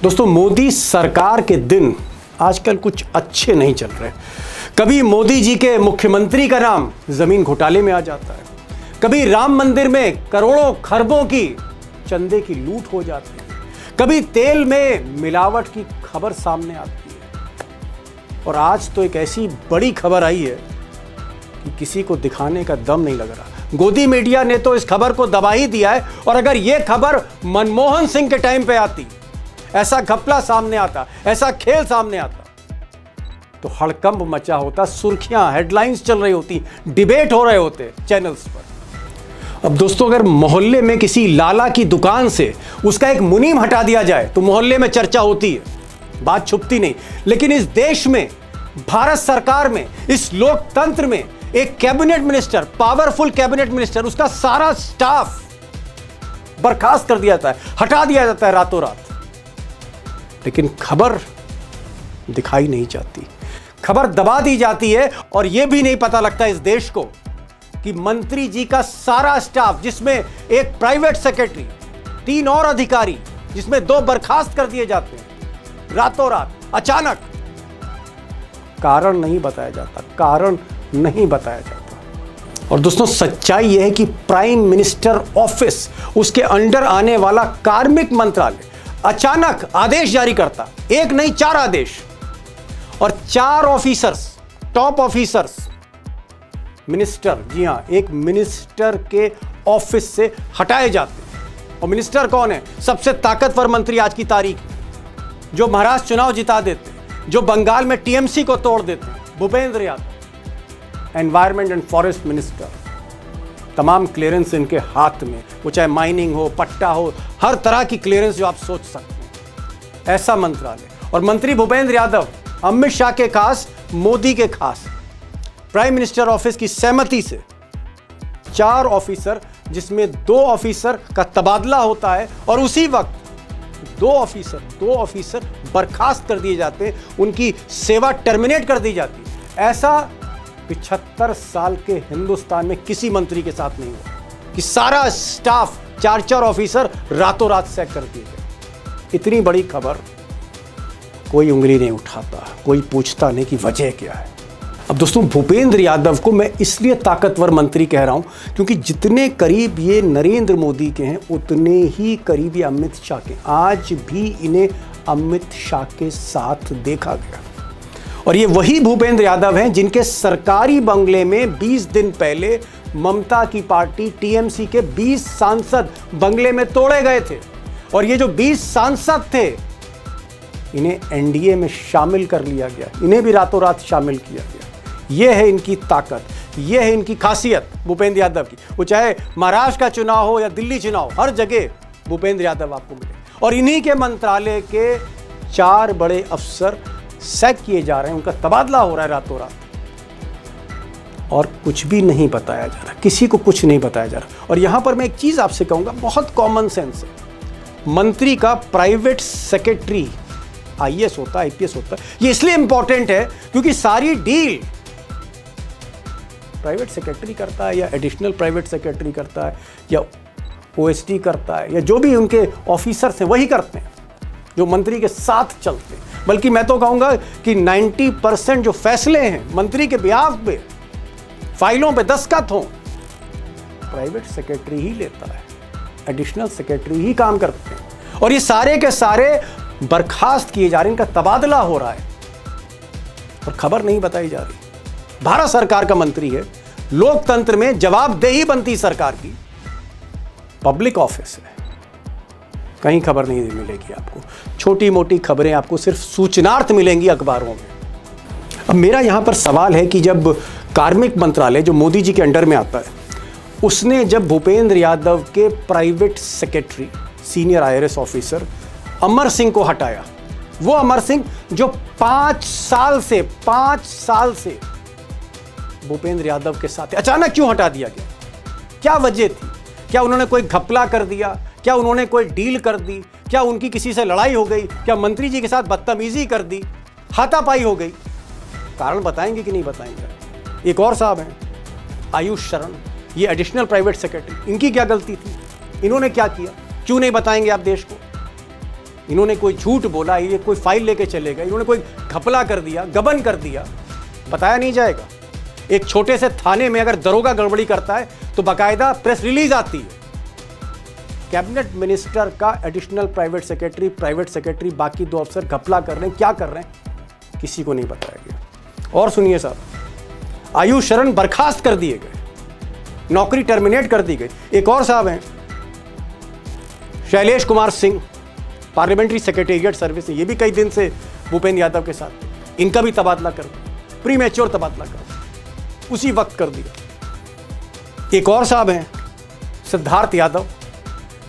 दोस्तों, मोदी सरकार के दिन आजकल कुछ अच्छे नहीं चल रहे। कभी मोदी जी के मुख्यमंत्री का नाम जमीन घोटाले में आ जाता है, कभी राम मंदिर में करोड़ों खरबों की चंदे की लूट हो जाती है, कभी तेल में मिलावट की खबर सामने आती है, और आज तो एक ऐसी बड़ी खबर आई है कि किसी को दिखाने का दम नहीं लग रहा। गोदी मीडिया ने तो इस खबर को दबा ही दिया है, और अगर यह खबर मनमोहन सिंह के टाइम पे आती, ऐसा घपला सामने आता, ऐसा खेल सामने आता, तो हड़कंप मचा होता, सुर्खियां, हेडलाइंस चल रही होती, डिबेट हो रहे होते चैनल्स पर। अब दोस्तों, अगर मोहल्ले में किसी लाला की दुकान से उसका एक मुनीम हटा दिया जाए तो मोहल्ले में चर्चा होती है, बात छुपती नहीं। लेकिन इस देश में, भारत सरकार में, इस लोकतंत्र में एक cabinet minister, powerful cabinet minister, उसका सारा स्टाफ बर्खास्त कर दिया जाता है, हटा दिया जाता है रातों रात, लेकिन खबर दिखाई नहीं जाती, खबर दबा दी जाती है। और यह भी नहीं पता लगता इस देश को कि मंत्री जी का सारा स्टाफ, जिसमें एक प्राइवेट सेक्रेटरी, 3 और अधिकारी, जिसमें 2 बर्खास्त कर दिए जाते हैं रातों रात, अचानक। कारण नहीं बताया जाता, कारण नहीं बताया जाता। और दोस्तों, सच्चाई यह है कि प्राइम मिनिस्टर ऑफिस, उसके अंडर आने वाला कार्मिक मंत्रालय अचानक आदेश जारी करता, एक नहीं 4 आदेश, और 4 ऑफिसर्स, टॉप ऑफिसर्स, मिनिस्टर, जी हां, एक मिनिस्टर के ऑफिस से हटाए जाते हैं। और मिनिस्टर कौन है? सबसे ताकतवर मंत्री आज की तारीख में, जो महाराष्ट्र चुनाव जिता देते हैं, जो बंगाल में टीएमसी को तोड़ देते हैं, Bhupendra Yadav, environment and forest minister. तमाम क्लियरेंस इनके हाथ में, वो चाहे माइनिंग हो, पट्टा हो, हर तरह की क्लियरेंस जो आप सोच सकते हैं, ऐसा मंत्रालय। और मंत्री भूपेंद्र यादव अमित शाह के खास, मोदी के खास, प्राइम मिनिस्टर ऑफिस की सहमति से 4 ऑफिसर, जिसमें 2 ऑफिसर का तबादला होता है, और उसी वक्त 2 ऑफिसर बर्खास्त कर दिए जाते हैं, उनकी सेवा टर्मिनेट कर दी जाती है। ऐसा 75 साल के हिंदुस्तान में किसी मंत्री के साथ नहीं हुआ कि सारा स्टाफ, 4 ऑफिसर रातों रात सैक कर दिए गए। इतनी बड़ी खबर, कोई उंगली नहीं उठाता, कोई पूछता नहीं कि वजह क्या है। अब दोस्तों, भूपेंद्र यादव को मैं इसलिए ताकतवर मंत्री कह रहा हूं क्योंकि जितने करीब ये नरेंद्र मोदी के हैं, उतने ही करीब ये अमित शाह के। आज भी इन्हें अमित शाह के साथ देखा गया, और ये वही भूपेंद्र यादव हैं जिनके सरकारी बंगले में 20 दिन पहले ममता की पार्टी टीएमसी के 20 सांसद बंगले में तोड़े गए थे। और ये जो 20 सांसद थे, इन्हें एनडीए में शामिल कर लिया गया, इन्हें भी रातों रात शामिल किया गया। यह है इनकी ताकत, यह है इनकी खासियत भूपेंद्र यादव की। वो चाहे महाराष्ट्र का चुनाव हो या दिल्ली चुनाव, हर जगह भूपेंद्र यादव आपको मिले। और इन्हीं के मंत्रालय के 4 बड़े अफसर सैक किए जा रहे हैं, उनका तबादला हो रहा है रातों रात, और कुछ भी नहीं बताया जा रहा, किसी को कुछ नहीं बताया जा रहा। और यहां पर मैं एक चीज आपसे कहूंगा, बहुत कॉमन सेंस है। मंत्री का प्राइवेट सेक्रेटरी आईएएस होता है, आईपीएस होता है। ये इसलिए इंपॉर्टेंट है क्योंकि सारी डील प्राइवेट सेक्रेटरी करता है, या एडिशनल प्राइवेट सेक्रेटरी करता है, या ओएसडी करता है, या जो भी उनके ऑफिसर्स हैं वही करते हैं, जो मंत्री के साथ चलते हैं। बल्कि मैं तो कहूंगा कि 90% जो फैसले हैं मंत्री के बिहाफ पे, फाइलों पे दस्तखत हों, प्राइवेट सेक्रेटरी ही लेता है, एडिशनल सेक्रेटरी ही काम करते हैं। और ये सारे के सारे बर्खास्त किए जा रहे हैं, इनका तबादला हो रहा है, और खबर नहीं बताई जा रही। भारत सरकार का मंत्री है, लोकतंत्र में जवाबदेही बनती सरकार की, पब्लिक ऑफिस है, कहीं खबर नहीं मिलेगी आपको। छोटी मोटी खबरें आपको सिर्फ सूचनार्थ मिलेंगी अखबारों में। अब मेरा यहां पर सवाल है कि जब कार्मिक मंत्रालय, जो मोदी जी के अंडर में आता है, उसने जब भूपेंद्र यादव के private secretary, senior IRS officer Amar Singh को हटाया, वो अमर सिंह जो 5 साल से भूपेंद्र यादव के साथ, अचानक क्यों हटा दिया गया? क्या वजह थी? क्या उन्होंने कोई घपला कर दिया? क्या उन्होंने कोई डील कर दी? क्या उनकी किसी से लड़ाई हो गई? क्या मंत्री जी के साथ बदतमीजी कर दी? हाथापाई हो गई? कारण बताएंगे कि नहीं बताएंगे? एक और साहब हैं, आयुष शरण, ये एडिशनल प्राइवेट सेक्रेटरी, इनकी क्या गलती थी? इन्होंने क्या किया? क्यों नहीं बताएंगे आप देश को? इन्होंने कोई झूठ बोला, ये कोई फाइल लेके चले गए, इन्होंने कोई घपला कर दिया, गबन कर दिया, बताया नहीं जाएगा। एक छोटे से थाने में अगर दरोगा गड़बड़ी करता है तो बाकायदा प्रेस रिलीज आती है। कैबिनेट मिनिस्टर का एडिशनल प्राइवेट सेक्रेटरी, बाकी 2 अफसर घपला कर रहे हैं, क्या कर रहे हैं, किसी को नहीं बताया गया। और सुनिए साहब, आयुष शरण बर्खास्त कर दिए गए, नौकरी टर्मिनेट कर दी गई। एक और साहब हैं Shailesh Kumar Singh, parliamentary secretariat service, ये भी कई दिन से भूपेंद्र यादव के साथ, इनका भी तबादला कर दिया, प्रीमेच्योर तबादला कर दिया, उसी वक्त कर दिया। एक और साहब हैं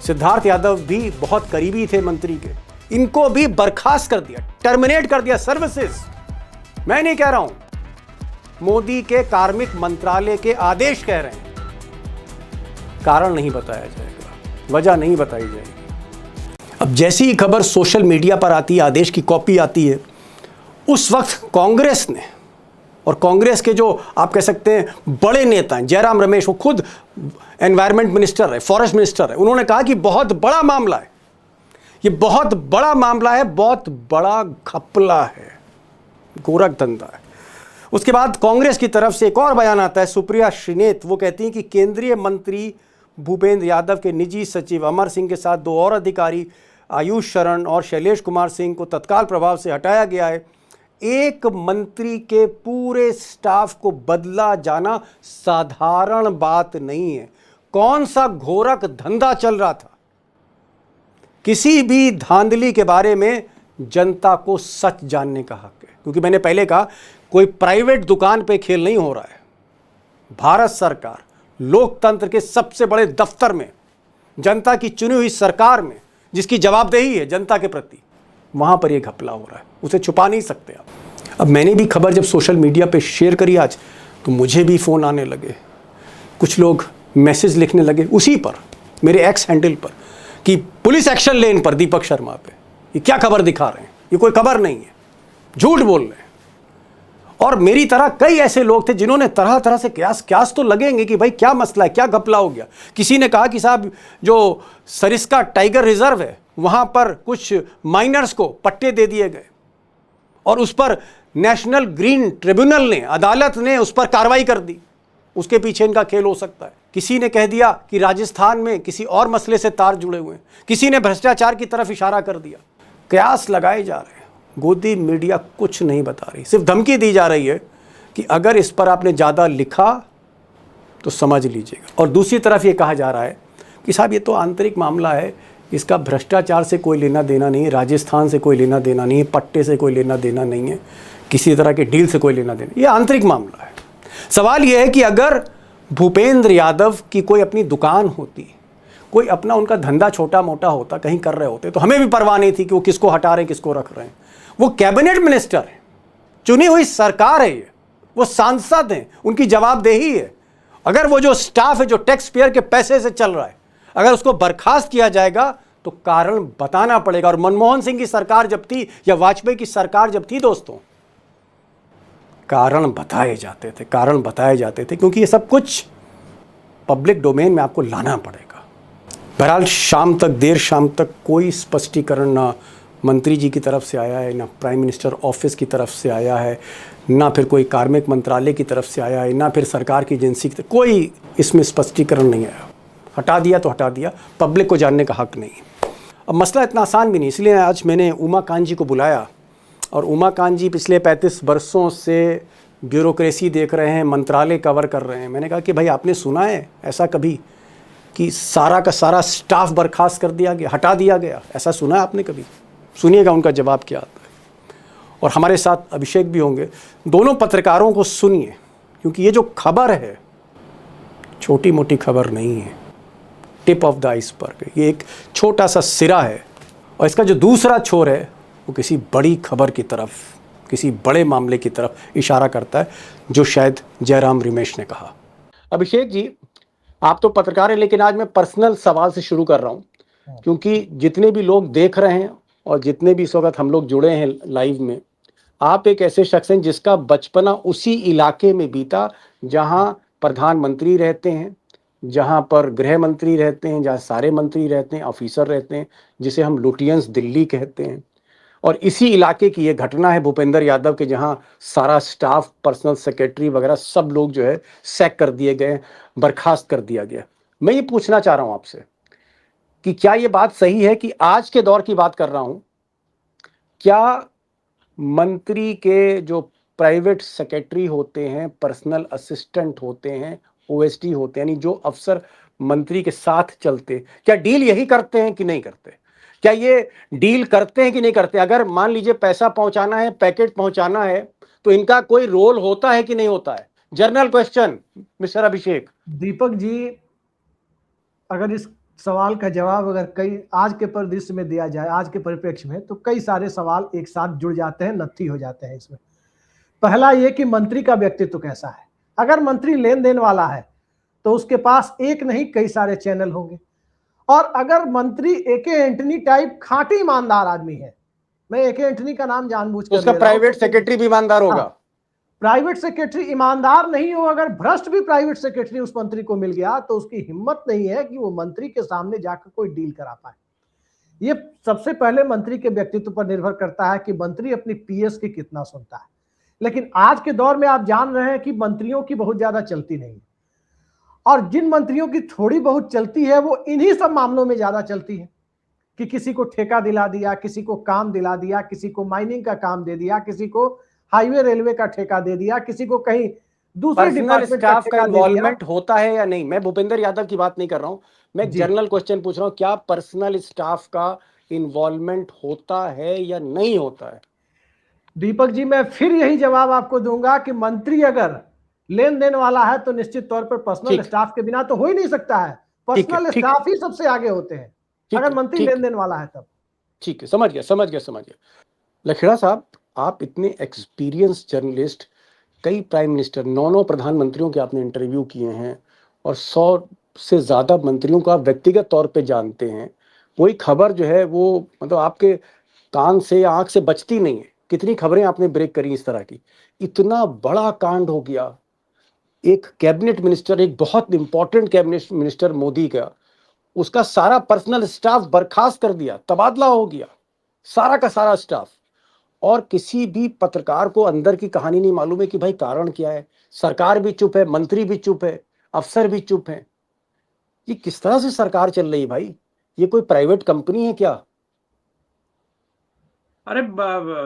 सिद्धार्थ यादव भी बहुत करीबी थे मंत्री के, इनको भी बर्खास्त कर दिया, टर्मिनेट कर दिया सर्विसेज। मैं नहीं कह रहा हूं, मोदी के कार्मिक मंत्रालय के आदेश कह रहे हैं। कारण नहीं बताया जाएगा, वजह नहीं बताई जाएगी। अब जैसी ही खबर सोशल मीडिया पर आती है, आदेश की कॉपी आती है, उस वक्त कांग्रेस ने, और कांग्रेस के जो आप कह सकते हैं बड़े नेता हैं, जयराम रमेश, वो खुद एनवायरनमेंट मिनिस्टर है, फॉरेस्ट मिनिस्टर है, उन्होंने कहा कि बहुत बड़ा मामला है, ये बहुत बड़ा मामला है, बहुत बड़ा घपला है, गोरख धंधा है। उसके बाद कांग्रेस की तरफ से एक और बयान आता है, सुप्रिया श्रीनेत, वो कहती हैं कि केंद्रीय मंत्री भूपेंद्र यादव के निजी सचिव अमर सिंह के साथ 2 और अधिकारी आयुष शरण और शैलेश कुमार सिंह को तत्काल प्रभाव से हटाया गया है। एक मंत्री के पूरे स्टाफ को बदला जाना साधारण बात नहीं है। कौन सा घोरक धंधा चल रहा था? किसी भी धांधली के बारे में जनता को सच जानने का हक है, क्योंकि मैंने पहले कहा, कोई प्राइवेट दुकान पे खेल नहीं हो रहा है। भारत सरकार लोकतंत्र के सबसे बड़े दफ्तर में, जनता की चुनी हुई सरकार में, जिसकी जवाबदेही है जनता के प्रति, वहां पर यह घपला हो रहा है, उसे छुपा नहीं सकते आप। अब मैंने भी खबर जब सोशल मीडिया पे शेयर करी आज, तो मुझे भी फ़ोन आने लगे, कुछ लोग मैसेज लिखने लगे उसी पर, मेरे एक्स हैंडल पर, कि पुलिस एक्शन ले इन पर, दीपक शर्मा पे, ये क्या खबर दिखा रहे हैं, ये कोई खबर नहीं है, झूठ बोल रहे हैं। और मेरी तरह कई ऐसे लोग थे जिन्होंने तरह तरह से क्यास तो लगेंगे कि भाई क्या मसला है, क्या घपला हो गया। किसी ने कहा कि साहब जो सरिस्का टाइगर रिजर्व है, वहां पर कुछ माइनर्स को पट्टे दे दिए गए, और उस पर नेशनल ग्रीन ट्रिब्यूनल ने, अदालत ने उस पर कार्रवाई कर दी, उसके पीछे इनका खेल हो सकता है। किसी ने कह दिया कि राजस्थान में किसी और मसले से तार जुड़े हुए हैं, किसी ने भ्रष्टाचार की तरफ इशारा कर दिया। कयास लगाए जा रहे हैं। गोदी मीडिया कुछ नहीं बता रही, सिर्फ धमकी दी जा रही है कि अगर इस पर आपने ज़्यादा लिखा तो समझ लीजिएगा। और दूसरी तरफ ये कहा जा रहा है कि साहब ये तो आंतरिक मामला है, इसका भ्रष्टाचार से कोई लेना देना नहीं है, राजस्थान से कोई लेना देना नहीं है, पट्टे से कोई लेना देना नहीं है, किसी तरह के डील से कोई लेना देना, ये आंतरिक मामला है। सवाल ये है कि अगर भूपेंद्र यादव की कोई अपनी दुकान होती, कोई अपना उनका धंधा छोटा मोटा होता, कहीं कर रहे होते, तो हमें भी परवाह नहीं थी कि वो किसको हटा रहे हैं, किसको रख रहे हैं। वो कैबिनेट मिनिस्टर है, चुनी हुई सरकार है, ये वो सांसद हैं, उनकी जवाबदेही है। अगर वो जो स्टाफ है जो टैक्स पेयर के पैसे से चल रहा है, अगर उसको बर्खास्त किया जाएगा तो कारण बताना पड़ेगा। और मनमोहन सिंह की सरकार जब थी या वाजपेयी की सरकार जब थी दोस्तों, कारण बताए जाते थे, क्योंकि ये सब कुछ पब्लिक डोमेन में आपको लाना पड़ेगा। बहरहाल देर शाम तक कोई स्पष्टीकरण ना मंत्री जी की तरफ से आया है, ना प्राइम मिनिस्टर ऑफिस की तरफ से आया है, ना फिर कोई कार्मिक मंत्रालय की तरफ से आया है, ना फिर सरकार की एजेंसी की तरफ, कोई इसमें स्पष्टीकरण नहीं आया। हटा दिया तो हटा दिया, पब्लिक को जानने का हक नहीं। अब मसला इतना आसान भी नहीं, इसलिए आज मैंने उमाकांत जी को बुलाया। और उमाकांत जी पिछले 35 वर्षों से ब्यूरोक्रेसी देख रहे हैं, मंत्रालय कवर कर रहे हैं। मैंने कहा कि भाई आपने सुना है ऐसा कभी कि सारा का सारा स्टाफ बर्खास्त कर दिया गया, हटा दिया गया? ऐसा सुना है आपने कभी? सुनिएगा उनका जवाब क्या आता है। और हमारे साथ अभिषेक भी होंगे, दोनों पत्रकारों को सुनिए, क्योंकि ये जो खबर है छोटी मोटी खबर नहीं है, टिप ऑफ द आइसबर्ग, ये एक छोटा सा सिरा है। और इसका जो दूसरा छोर है वो किसी बड़ी खबर की तरफ, किसी बड़े मामले की तरफ इशारा करता है, जो शायद जयराम रमेश ने कहा। अभिषेक जी, आप तो पत्रकार हैं, लेकिन आज मैं पर्सनल सवाल से शुरू कर रहा हूँ, क्योंकि जितने भी लोग देख रहे हैं और जितने भी इस वक्त हम लोग जुड़े हैं लाइव में, आप एक ऐसे शख्स हैं जिसका बचपना उसी इलाके में बीता जहां प्रधानमंत्री रहते हैं, जहां पर गृह मंत्री रहते हैं, जहां सारे मंत्री रहते हैं, ऑफिसर रहते हैं, जिसे हम लुटियंस दिल्ली कहते हैं। और इसी इलाके की ये घटना है भूपेंद्र यादव के, जहां सारा स्टाफ, पर्सनल सेक्रेटरी वगैरह सब लोग जो है सैक कर दिए गए, बर्खास्त कर दिया गया। मैं ये पूछना चाह रहा हूं आपसे कि क्या ये बात सही है कि आज के दौर की बात कर रहा हूं, क्या मंत्री के जो प्राइवेट सेक्रेटरी होते हैं, पर्सनल असिस्टेंट होते हैं, ओएसडी होते हैं, यानी जो अफसर मंत्री के साथ चलते, क्या डील यही करते हैं कि नहीं करते? क्या ये डील करते हैं कि नहीं करते? अगर मान लीजिए पैसा पहुंचाना है, पैकेट पहुंचाना है, तो इनका कोई रोल होता है कि नहीं होता है? जनरल क्वेश्चन, मिस्टर अभिषेक। दीपक जी, अगर इस सवाल का जवाब अगर कई आज के परिदृश्य में दिया जाए, आज के परिप्रेक्ष्य में, तो कई सारे सवाल एक साथ जुड़ जाते हैं, नत्थी हो जाते हैं इसमें। पहला ये कि मंत्री का व्यक्तित्व कैसा है। अगर मंत्री लेन देन वाला है तो उसके पास एक नहीं कई सारे चैनल होंगे। और अगर मंत्री एके एंटनी टाइप खांटी ईमानदार आदमी है, मैं एके एंटनी का नाम जानबूझकर उसका ले रहा हूं, प्राइवेट सेक्रेटरी भी ईमानदार होगा। हाँ, प्राइवेट सेक्रेटरी ईमानदार नहीं हो, अगर भ्रष्ट भी प्राइवेट सेक्रेटरी उस मंत्री को मिल गया तो उसकी हिम्मत नहीं है कि वो मंत्री के सामने जाकर कोई डील करा पाए। ये सबसे पहले मंत्री के व्यक्तित्व पर निर्भर करता है कि मंत्री अपनी पीएस की कितना सुनता है। लेकिन आज के दौर में आप जान रहे हैं कि मंत्रियों की बहुत ज्यादा चलती नहीं है, और जिन मंत्रियों की थोड़ी बहुत चलती है वो इन्हीं सब मामलों में ज्यादा चलती है कि किसी को ठेका दिला दिया, किसी को काम दिला दिया, किसी को माइनिंग का काम दे दिया, किसी को हाईवे रेलवे का ठेका दे दिया, किसी को कहीं दूसरे पर्सनल डिपार्टमेंट का स्टाफ का ठेका दे दिया। इन्वॉल्वमेंट होता है या नहीं? मैं भूपेंद्र यादव की बात नहीं कर रहा हूं, मैं जी जनरल क्वेश्चन पूछ रहा हूं, क्या पर्सनल स्टाफ का इन्वॉल्वमेंट होता है या नहीं होता है? दीपक जी, मैं फिर यही जवाब आपको दूंगा कि मंत्री अगर लेन देन वाला है तो निश्चित तौर पर पर्सनल ठीक, स्टाफ के बिना तो हो ही नहीं सकता है। ठीक है, पर्सनल ठीक है, स्टाफ ही सबसे आगे होते हैं ठीक अगर है, मंत्री ठीक लेन है, देन वाला है तब। ठीक है, समझ गया, समझ गया, समझ गया। लखेड़ा साहब, आप इतने एक्सपीरियंस जर्नलिस्ट, कई प्राइम मिनिस्टर, 9 प्रधानमंत्रियों के आपने इंटरव्यू किए हैं, और 100 से ज्यादा मंत्रियों को आप व्यक्तिगत तौर पे जानते हैं। कोई खबर जो है वो मतलब आपके कान से या आंख से बचती नहीं है। कितनी खबरें आपने ब्रेक करी इस तरह की। इतना बड़ा कांड हो गया, एक कैबिनेट मिनिस्टर, एक बहुत इंपॉर्टेंट कैबिनेट मिनिस्टर मोदी का, उसका सारा पर्सनल स्टाफ बर्खास्त कर दिया, तबादला हो गया, सारा का सारा स्टाफ। और किसी भी पत्रकार को अंदर की कहानी नहीं मालूम है कि भाई कारण क्या है। सरकार भी चुप है, मंत्री भी चुप है, अफसर भी चुप है। ये किस तरह से सरकार चल रही है भाई? ये कोई प्राइवेट कंपनी है क्या? अरे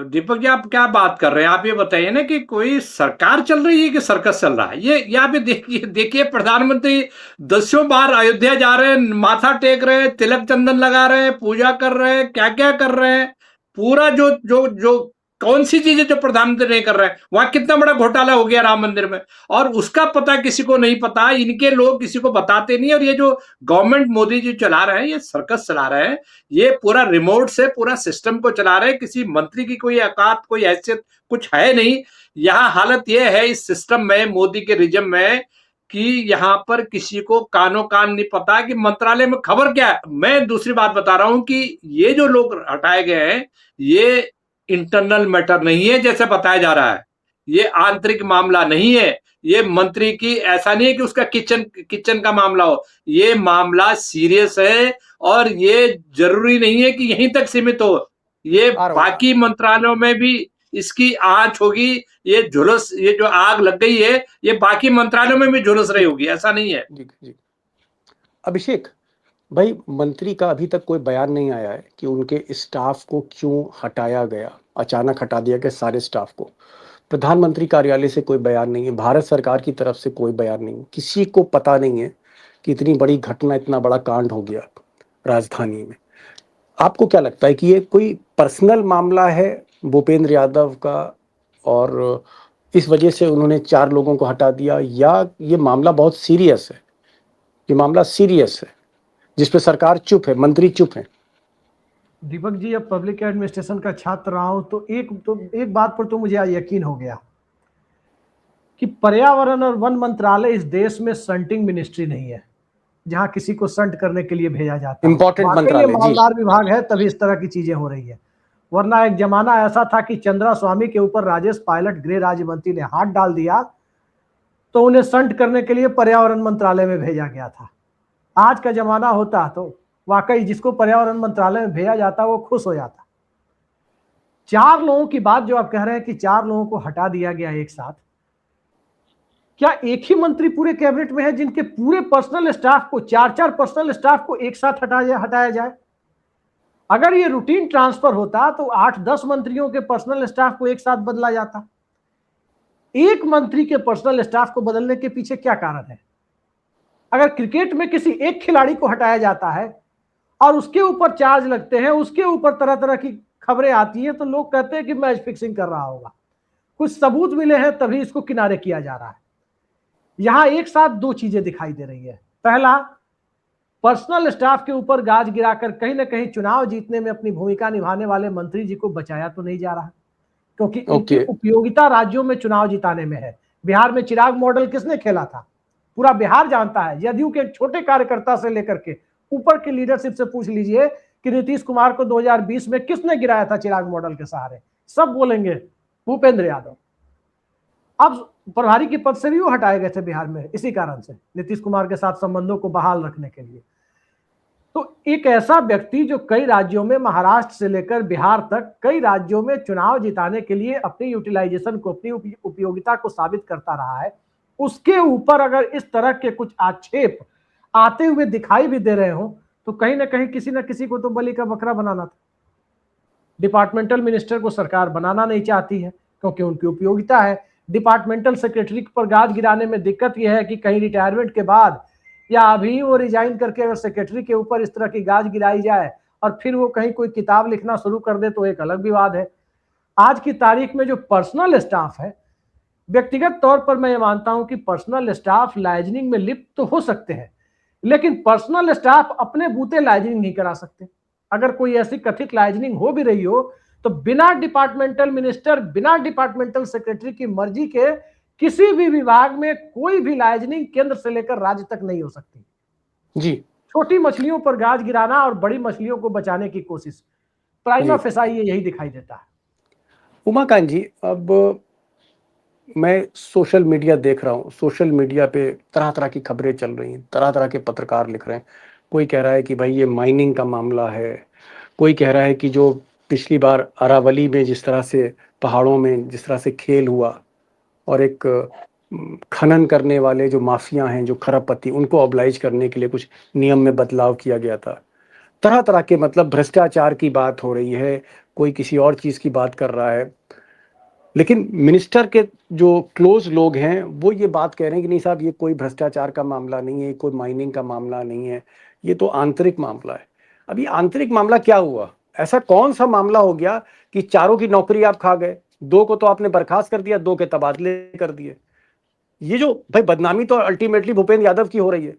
दीपक जी, आप क्या बात कर रहे हैं? आप ये बताइए ना कि कोई सरकार चल रही है कि सर्कस चल रहा है। ये यहाँ पे देखिए देखिए, प्रधानमंत्री 10 बार अयोध्या जा रहे हैं, माथा टेक रहे हैं, तिलक चंदन लगा रहे हैं, पूजा कर रहे हैं, क्या क्या कर रहे हैं। पूरा जो जो जो कौन सी चीज है जो प्रधानमंत्री नहीं कर रहे हैं? वहां कितना बड़ा घोटाला हो गया राम मंदिर में, और उसका पता किसी को नहीं पता। इनके लोग किसी को बताते नहीं। और ये जो गवर्नमेंट मोदी जी चला रहे हैं, ये सर्कस चला रहे हैं। ये पूरा रिमोट से पूरा सिस्टम को चला रहे हैं। किसी मंत्री की कोई औकात, कोई हैसियत कुछ है नहीं। यहाँ हालत ये है इस सिस्टम में, मोदी के रिजम में, कि यहाँ पर किसी को कानो कान नहीं पता कि मंत्रालय में खबर क्या है। मैं दूसरी बात बता रहा हूं कि ये जो लोग हटाए गए हैं, ये इंटरनल मैटर नहीं है जैसे बताया जा रहा है। ये आंतरिक मामला नहीं है। ये मंत्री की, ऐसा नहीं है कि उसका किचन किचन का मामला हो। ये मामला सीरियस है, और ये जरूरी नहीं है कि यहीं तक सीमित हो। ये बाकी मंत्रालयों में भी इसकी आंच होगी। ये झुलस, ये जो आग लग गई है, ये बाकी मंत्रालयों में भी झुलस रही होगी, ऐसा नहीं है। जी जी। अभिषेक भाई, मंत्री का अभी तक कोई बयान नहीं आया है कि उनके स्टाफ को क्यों हटाया गया, अचानक हटा दिया गया सारे स्टाफ को। प्रधानमंत्री कार्यालय से कोई बयान नहीं है, भारत सरकार की तरफ से कोई बयान नहीं है, किसी को पता नहीं है कि इतनी बड़ी घटना, इतना बड़ा कांड हो गया राजधानी में। आपको क्या लगता है कि ये कोई पर्सनल मामला है भूपेंद्र यादव का, और इस वजह से उन्होंने 4 लोगों को हटा दिया, या ये मामला बहुत सीरियस है? ये मामला सीरियस है जिसपे सरकार चुप है, मंत्री चुप है। दीपक जी, अब पब्लिक एडमिनिस्ट्रेशन का छात्र रहा हूं तो एक बात पर तो मुझे यकीन हो गया कि पर्यावरण और वन मंत्रालय इस देश में संटिंग मिनिस्ट्री नहीं है जहां किसी को संट करने के लिए भेजा जाता है। इंपॉर्टेंट वाकई ये मंत्रालय जी। मालदार विभाग है, तभी इस तरह की चीजें हो रही है। वरना एक जमाना ऐसा था कि चंद्रा स्वामी के ऊपर राजेश पायलट गृह राज्य मंत्री ने हाथ डाल दिया तो उन्हें संट करने के लिए पर्यावरण मंत्रालय में भेजा गया था। आज का जमाना होता तो वाकई जिसको पर्यावरण मंत्रालय में भेजा जाता वो खुश हो जाता। 4 लोगों की बात जो आप कह रहे हैं कि 4 लोगों को हटा दिया गया एक साथ, क्या एक ही मंत्री पूरे कैबिनेट में है जिनके पूरे पर्सनल स्टाफ को, 4-4 पर्सनल स्टाफ को एक साथ हटाया जाए? अगर ये रूटीन ट्रांसफर होता तो 8-10 मंत्रियों के पर्सनल स्टाफ को एक साथ बदला जाता। एक मंत्री के पर्सनल स्टाफ को बदलने के पीछे क्या कारण है? अगर क्रिकेट में किसी एक खिलाड़ी को हटाया जाता है और उसके ऊपर चार्ज लगते हैं, उसके ऊपर तरह तरह की खबरें आती हैं, तो लोग कहते हैं कि मैच फिक्सिंग कर रहा होगा। कुछ सबूत मिले हैं तभी इसको किनारे किया जा रहा है। यहां एक साथ 2 चीजें दिखाई दे रही है। पहला, पर्सनल स्टाफ के ऊपर गाज गिराकर कहीं ना कहीं चुनाव जीतने में अपनी भूमिका निभाने वाले मंत्री जी को बचाया तो नहीं जा रहा, क्योंकि इनकी उपयोगिता राज्यों में चुनाव जिताने में है। बिहार में चिराग मॉडल किसने खेला था? पूरा बिहार जानता है। जदयू के एक छोटे कार्यकर्ता से लेकर के ऊपर की लीडरशिप से पूछ लीजिए कि नीतीश कुमार को 2020 में किसने गिराया था चिराग मॉडल के सहारे, सब बोलेंगे भूपेंद्र यादव। अब प्रभारी के पद से भी वो हटाए गए थे बिहार में इसी कारण से, नीतीश कुमार के साथ संबंधों को बहाल रखने के लिए। तो एक ऐसा व्यक्ति जो कई राज्यों में, महाराष्ट्र से लेकर बिहार तक कई राज्यों में चुनाव जिताने के लिए अपनी यूटिलाइजेशन को, अपनी उपयोगिता को साबित करता रहा है, उसके ऊपर अगर इस तरह के कुछ आक्षेप आते हुए दिखाई भी दे रहे हो तो कहीं ना कहीं किसी न किसी को तो बलि का बकरा बनाना था। डिपार्टमेंटल मिनिस्टर को सरकार बनाना नहीं चाहती है क्योंकि उनकी उपयोगिता है। डिपार्टमेंटल सेक्रेटरी पर गाज गिराने में दिक्कत यह है कि कहीं रिटायरमेंट के बाद या अभी वो रिजाइन करके अगर सेक्रेटरी के ऊपर इस तरह की गाज गिराई जाए और फिर वो कहीं कोई किताब लिखना शुरू कर दे तो एक अलग विवाद है। आज की तारीख में जो पर्सनल स्टाफ है, व्यक्तिगत तौर पर मैं ये मानता हूं कि पर्सनल स्टाफ लाइजनिंग में लिप्त तो हो सकते हैं, लेकिन पर्सनल स्टाफ अपने बूते लाइजनिंग नहीं करा सकते। अगर कोई ऐसी कथित लाइजनिंग हो भी रही हो तो बिना डिपार्टमेंटल मिनिस्टर, बिना डिपार्टमेंटल सेक्रेटरी की मर्जी के किसी भी विभाग में कोई भी लाइजनिंग केंद्र से लेकर राज्य तक नहीं हो सकती जी। छोटी मछलियों पर गाज गिराना और बड़ी मछलियों को बचाने की कोशिश, प्राइमा फेसाई यही दिखाई देता है। उमाकांत जी, अब मैं सोशल मीडिया देख रहा हूँ, सोशल मीडिया पे तरह तरह की खबरें चल रही हैं, तरह तरह के पत्रकार लिख रहे हैं। कोई कह रहा है कि भाई ये माइनिंग का मामला है, कोई कह रहा है कि जो पिछली बार अरावली में जिस तरह से पहाड़ों में जिस तरह से खेल हुआ और एक खनन करने वाले जो माफिया हैं, जो खरबपति, उनको ऑब्लाइज करने के लिए कुछ नियम में बदलाव किया गया था। तरह तरह के मतलब भ्रष्टाचार की बात हो रही है, कोई किसी और चीज़ की बात कर रहा है, लेकिन मिनिस्टर के जो क्लोज लोग हैं वो ये बात कह रहे हैं कि नहीं साहब, ये कोई भ्रष्टाचार का मामला नहीं है, कोई माइनिंग का मामला नहीं है, ये तो आंतरिक मामला है। अब ये आंतरिक मामला क्या हुआ? ऐसा कौन सा मामला हो गया कि 4 की नौकरी आप खा गए, 2 को तो आपने बर्खास्त कर दिया, 2 के तबादले कर दिए। ये जो भाई बदनामी तो अल्टीमेटली भूपेंद्र यादव की हो रही है,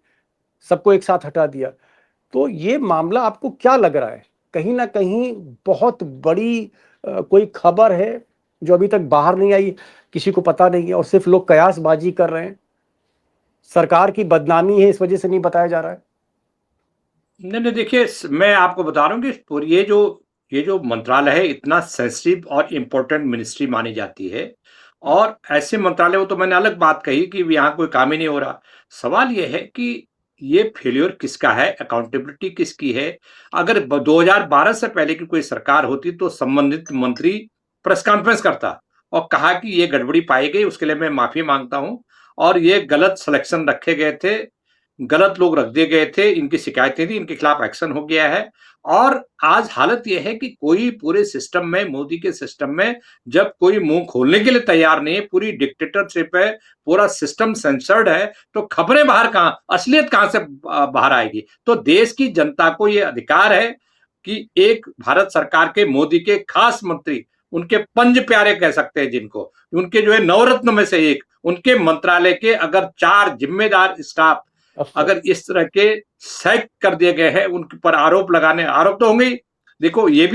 सबको एक साथ हटा दिया। तो ये मामला आपको क्या लग रहा है? कहीं ना कहीं बहुत बड़ी कोई खबर है जो अभी तक बाहर नहीं आई, किसी को पता नहीं है और सिर्फ लोग कयासबाजी कर रहे हैं, सरकार की बदनामी है इस वजह से नहीं बताया जा रहा है? नहीं, देखिए, मैं आपको बता रहा हूँ कि ये जो मंत्रालय है इतना सेंसिटिव और इम्पोर्टेंट मिनिस्ट्री मानी जाती है, और ऐसे मंत्रालय वो तो मैंने अलग बात कही कि यहाँ कोई काम ही नहीं हो रहा। सवाल ये है कि ये फेल्योर किसका है, अकाउंटेबिलिटी किसकी है? अगर 2012 से पहले की कोई सरकार होती तो संबंधित मंत्री प्रेस कॉन्फ्रेंस करता और कहा कि ये गड़बड़ी पाई गई, उसके लिए मैं माफी मांगता हूं, और ये गलत सिलेक्शन रखे गए थे, गलत लोग रख दिए गए थे, इनकी शिकायतें थी, इनके खिलाफ एक्शन हो गया है। और आज हालत यह है कि कोई पूरे सिस्टम में, मोदी के सिस्टम में जब कोई मुंह खोलने के लिए तैयार नहीं है, पूरी डिक्टेटरशिप है, पूरा सिस्टम सेंसर्ड है, तो खबरें बाहर कहां, असलियत कहां से बाहर आएगी? तो देश की जनता को यह अधिकार है कि एक भारत सरकार के, मोदी के खास मंत्री, उनके पंज प्यारे कह सकते हैं जिनको, उनके जो है नवरत्न में से एक, उनके मंत्रालय के अगर 4 जिम्मेदार स्टाफ अगर इस तरह के सैक कर दिए गए हैं, उनके पर आरोप तो होंगे ही। देखो, ये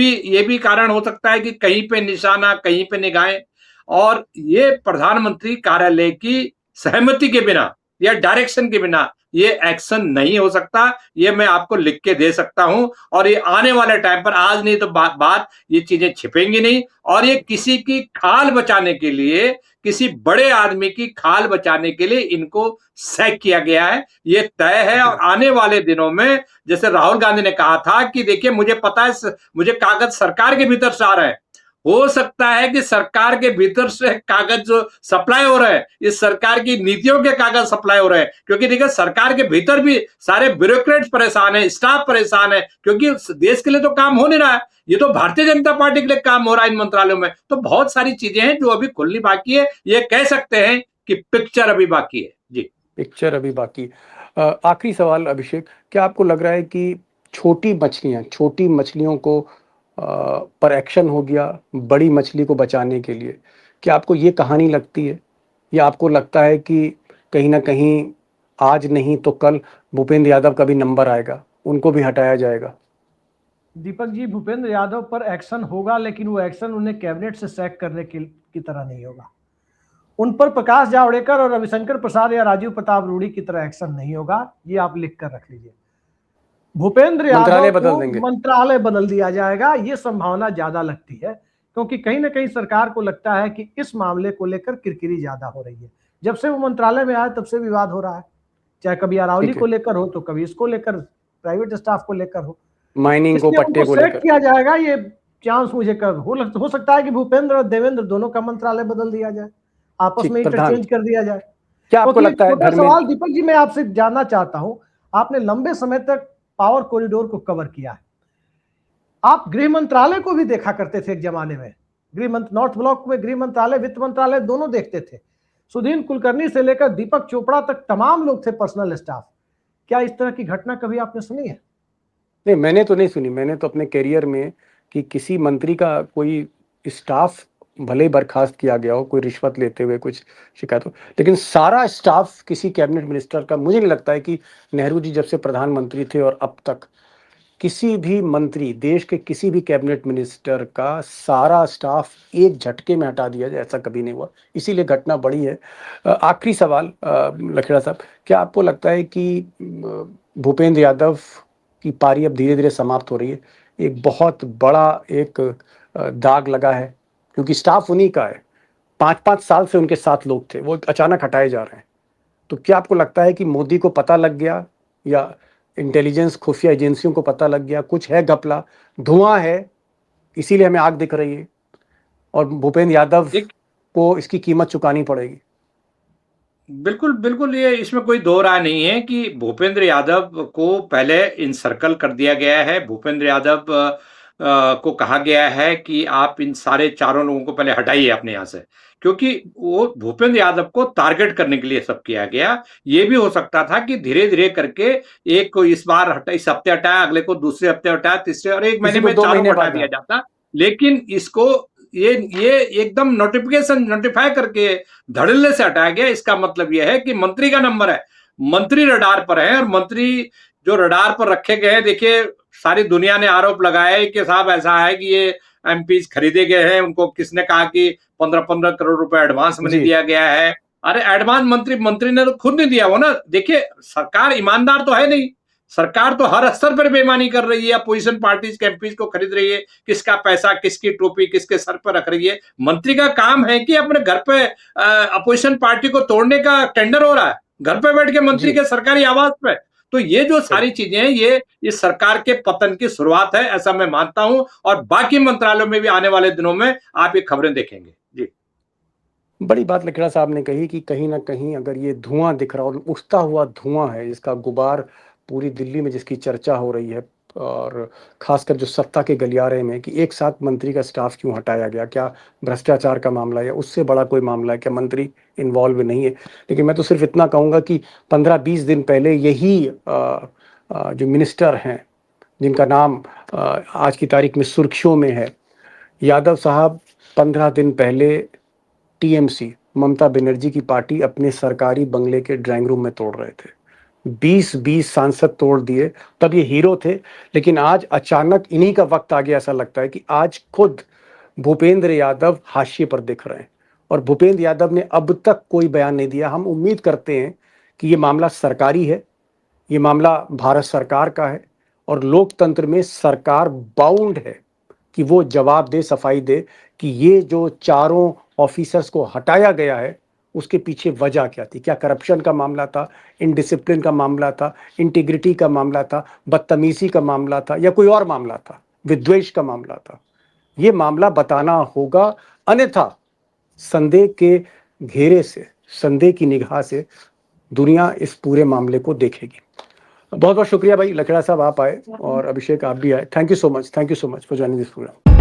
भी कारण हो सकता है कि कहीं पे निशाना, कहीं पे निगाहें, और ये प्रधानमंत्री कार्यालय की सहमति के बिना या डायरेक्शन के बिना ये एक्शन नहीं हो सकता, ये मैं आपको लिख के दे सकता हूं। और ये आने वाले टाइम पर, आज नहीं तो बात ये चीजें छिपेंगी नहीं। और ये किसी की खाल बचाने के लिए, किसी बड़े आदमी की खाल बचाने के लिए इनको सैक किया गया है, ये तय है। और आने वाले दिनों में, जैसे राहुल गांधी ने कहा था कि देखिए मुझे पता है, मुझे कागज सरकार के भीतर से आ रहा है, हो सकता है कि सरकार के भीतर से कागज जो सप्लाई हो रहे हैं, इस सरकार की नीतियों के कागज सप्लाई हो रहे हैं। क्योंकि देखिए सरकार के भीतर भी सारे ब्यूरोक्रेट्स परेशान है, स्टाफ परेशान है, क्योंकि देश के लिए तो काम हो नहीं रहा है, ये तो भारतीय जनता पार्टी के लिए काम हो रहा है इन मंत्रालयों में। तो बहुत सारी चीजें हैं जो अभी खुलनी बाकी है, ये कह सकते हैं कि पिक्चर अभी बाकी है। जी, पिक्चर अभी बाकी। आखिरी सवाल अभिषेक, क्या आपको लग रहा है कि छोटी मछलियों को पर एक्शन हो गया बड़ी मछली को बचाने के लिए? क्या आपको ये कहानी लगती है, या आपको लगता है कि कहीं ना कहीं आज नहीं तो कल भूपेंद्र यादव का भी नंबर आएगा, उनको भी हटाया जाएगा? दीपक जी, भूपेंद्र यादव पर एक्शन होगा, लेकिन वो एक्शन उन्हें कैबिनेट से सैक करने की तरह नहीं होगा। उन पर प्रकाश जावड़ेकर और रविशंकर प्रसाद या राजीव प्रताप रूडी की तरह एक्शन नहीं होगा, ये आप लिख कर रख लीजिए। भूपेंद्र मंत्रालय यादव बदल को देंगे? मंत्रालय बदल दिया जाएगा, ये संभावना ज्यादा लगती है, क्योंकि कहीं ना कहीं सरकार को लगता है कि इस मामले को लेकर किरकिरी ज्यादा हो रही है। जब से वो मंत्रालय में आया तब से विवाद हो रहा है, चाहे कभी अरावली को लेकर हो तो कभी इसको लेकर, प्राइवेट स्टाफ को लेकर हो। माइनिंग को, इसलिए पट्टे उनको को सेट लेकर। किया जाएगा। ये चांस मुझे हो सकता है कि भूपेंद्र और देवेंद्र दोनों का मंत्रालय बदल दिया जाए, आपस ठीक, में प्रधान, इंटरचेंज कर दिया जाए। क्या आपको क्योंकि एक लगता है छोटा धर्मेंद्र? सवाल दीपक जी मैं आपसे जानना चाहता हूं, आपने लंबे समय तक पावर कॉरिडोर को कवर किया है, आप गृह मंत्रालय को भी देखा करते थे एक जमाने में, नॉर्थ ब्लॉक में गृह मंत्रालय, वित्त मंत्रालय दोनों देखते थे। सुधीर कुलकर्णी से लेकर दीपक चोपड़ा तक तमाम लोग थे पर्सनल स्टाफ। क्या इस तरह की घटना कभी आपने सुनी है? नहीं, मैंने तो नहीं सुनी। मैंने तो अपने करियर में कि किसी मंत्री का कोई स्टाफ भले ही बर्खास्त किया गया हो कोई रिश्वत लेते हुए, कुछ शिकायत हो, लेकिन सारा स्टाफ किसी कैबिनेट मिनिस्टर का, मुझे नहीं लगता है कि नेहरू जी जब से प्रधानमंत्री थे और अब तक किसी भी मंत्री, देश के किसी भी कैबिनेट मिनिस्टर का सारा स्टाफ एक झटके में हटा दिया जाए, ऐसा कभी नहीं हुआ। इसीलिए घटना बड़ी है। आखिरी सवाल लखेड़ा साहब, क्या आपको लगता है कि भूपेंद्र यादव की पारी अब धीरे धीरे समाप्त हो रही है? एक बहुत बड़ा एक दाग लगा है, क्योंकि स्टाफ उन्हीं का है, 5-5 साल से उनके साथ लोग थे, वो अचानक हटाए जा रहे हैं। तो क्या आपको लगता है कि मोदी को पता लग गया, या इंटेलिजेंस खुफिया एजेंसियों को पता लग गया, कुछ है घपला, धुआं है, इसीलिए हमें आग दिख रही है और भूपेंद्र यादव को इसकी कीमत चुकानी पड़ेगी? बिल्कुल, बिल्कुल, ये इसमें कोई दो राय नहीं है कि भूपेंद्र यादव को पहले इनसर्कल कर दिया गया है। भूपेंद्र यादव को कहा गया है कि आप इन सारे चारों लोगों को पहले हटाइए अपने यहाँ से, क्योंकि वो भूपेंद्र यादव को टारगेट करने के लिए सब किया गया। ये भी हो सकता था कि धीरे-धीरे करके एक को इस बार इस हफ्ते हटाया, अगले को दूसरे हफ्ते हटाया, तीसरे, और 1 महीने किसी को में 2 चारों महीने को हटा बाद दिया ना। जाता। लेकिन इसको ये एकदम नोटिफाई करके धड़ल्ले से हटाया गया। इसका मतलब यह है कि मंत्री का नंबर है, मंत्री रडार पर है, और मंत्री जो रडार पर रखे गए हैं, देखिए सारी दुनिया ने आरोप लगाया है कि साहब ऐसा है कि ये एमपीज खरीदे गए हैं, उनको किसने कहा कि 15-15 करोड़ रुपए एडवांस में नहीं दिया गया है। अरे एडवांस मंत्री ने तो खुद नहीं दिया वो ना। देखिए सरकार ईमानदार तो है नहीं, सरकार तो हर स्तर पर बेईमानी कर रही है, अपोजिशन पार्टीज के एमपीज को खरीद रही है, किसका पैसा, किसकी टोपी किसके सर पर रख रही है। मंत्री का काम है कि अपने घर पे अपोजिशन पार्टी को तोड़ने का टेंडर हो रहा है, घर पे बैठ के मंत्री के सरकारी आवास पे। तो ये जो सारी चीजें हैं, ये इस सरकार के पतन की शुरुआत है, ऐसा मैं मानता हूं। और बाकी मंत्रालयों में भी आने वाले दिनों में आप ये खबरें देखेंगे। जी, बड़ी बात लखेड़ा साहब ने कही कि कहीं ना कहीं अगर ये धुआं दिख रहा, और उठता हुआ धुआं है, जिसका गुबार पूरी दिल्ली में जिसकी चर्चा हो रही है, और खासकर जो सत्ता के गलियारे में, कि एक साथ मंत्री का स्टाफ क्यों हटाया गया, क्या भ्रष्टाचार का मामला है या उससे बड़ा कोई मामला है, क्या मंत्री इन्वॉल्व नहीं है? लेकिन मैं तो सिर्फ इतना कहूँगा कि 15-20 दिन पहले यही जो मिनिस्टर हैं, जिनका नाम आज की तारीख में सुर्खियों में है, यादव साहब 15 दिन पहले टीएमसी, ममता बनर्जी की पार्टी, अपने सरकारी बंगले के ड्राइंग रूम में तोड़ रहे थे। 20-20 सांसद तोड़ दिए, तब ये हीरो थे। लेकिन आज अचानक इन्हीं का वक्त आ गया, ऐसा लगता है कि आज खुद भूपेंद्र यादव हाशिए पर दिख रहे हैं, और भूपेंद्र यादव ने अब तक कोई बयान नहीं दिया। हम उम्मीद करते हैं कि ये मामला सरकारी है, ये मामला भारत सरकार का है और लोकतंत्र में सरकार बाउंड है कि वो जवाब दे, सफाई दे कि ये जो चारों ऑफिसर्स को हटाया गया है उसके पीछे वजह क्या थी। क्या करप्शन का मामला था, इनडिसिप्लिन का मामला था, इंटीग्रिटी का मामला था, बदतमीजी का मामला था, या कोई और मामला था, विद्वेष का मामला था। ये मामला बताना होगा, अन्यथा संदेह के घेरे से, संदेह की निगाह से दुनिया इस पूरे मामले को देखेगी। बहुत बहुत शुक्रिया भाई लखेड़ा साहब, आप आए, और अभिषेक आप भी आए। Thank you so much for joining this programme.